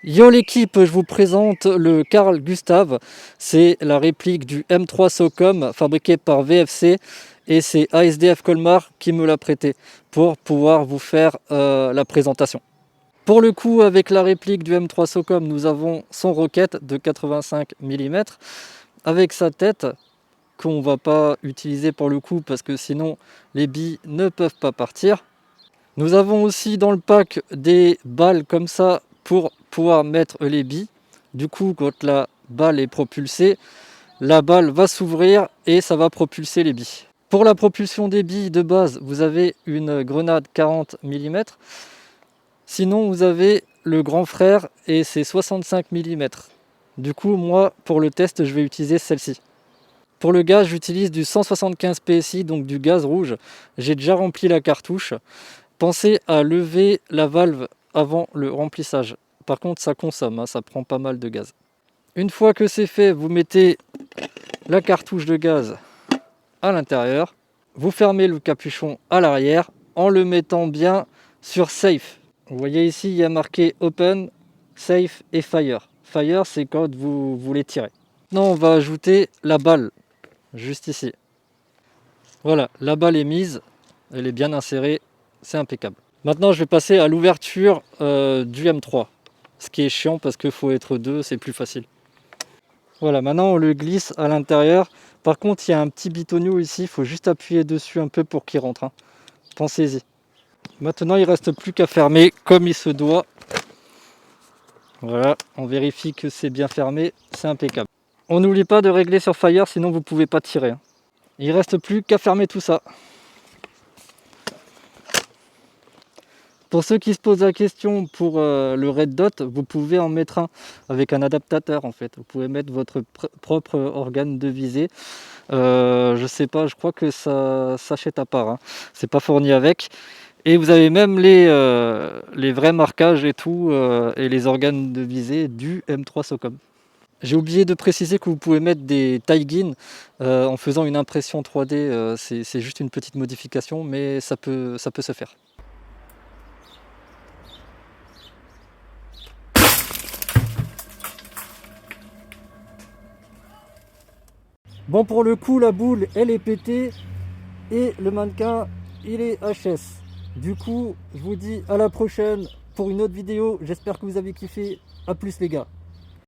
Yo l'équipe, je vous présente le Carl Gustav. C'est la réplique du M3 Socom fabriqué par VFC et c'est ASDF Colmar qui me l'a prêté pour pouvoir vous faire la présentation. Pour le coup, avec la réplique du M3 Socom, nous avons son roquette de 85 mm avec sa tête qu'on va pas utiliser pour le coup parce que sinon les billes ne peuvent pas partir. Nous avons aussi dans le pack des balles comme ça pour pouvoir mettre les billes. Du coup, quand la balle est propulsée, la balle va s'ouvrir et ça va propulser les billes. Pour la propulsion des billes de base, vous avez une grenade 40 mm. Sinon, vous avez le grand frère et c'est 65 mm. Du coup, moi, pour le test, je vais utiliser celle-ci. Pour le gaz, j'utilise du 175 PSI, donc du gaz rouge. J'ai déjà rempli la cartouche. Pensez à lever la valve avant le remplissage. Par contre, ça consomme, ça prend pas mal de gaz. Une fois que c'est fait, vous mettez la cartouche de gaz à l'intérieur. Vous fermez le capuchon à l'arrière en le mettant bien sur Safe. Vous voyez ici, il y a marqué Open, Safe et Fire. Fire, c'est quand vous voulez tirer. Maintenant, on va ajouter la balle, juste ici. Voilà, la balle est mise, elle est bien insérée, c'est impeccable. Maintenant, je vais passer à l'ouverture du M3. Ce qui est chiant parce qu'il faut être deux, c'est plus facile. Voilà, maintenant on le glisse à l'intérieur. Par contre, il y a un petit bitonio ici, il faut juste appuyer dessus un peu pour qu'il rentre. Pensez-y. Maintenant, il ne reste plus qu'à fermer comme il se doit. Voilà, on vérifie que c'est bien fermé, c'est impeccable. On n'oublie pas de régler sur Fire, sinon vous ne pouvez pas tirer. Il ne reste plus qu'à fermer tout ça. Pour ceux qui se posent la question pour le Red Dot, vous pouvez en mettre un avec un adaptateur en fait. Vous pouvez mettre votre propre organe de visée. Je sais pas, je crois que ça s'achète à part. C'est pas fourni avec. Et vous avez même les vrais marquages et tout, et les organes de visée du M3 Socom. J'ai oublié de préciser que vous pouvez mettre des Tailgin en faisant une impression 3D. C'est juste une petite modification, mais ça peut se faire. Bon, pour le coup, la boule, elle est pétée et le mannequin, il est HS. Du coup, je vous dis à la prochaine pour une autre vidéo. J'espère que vous avez kiffé. A plus les gars.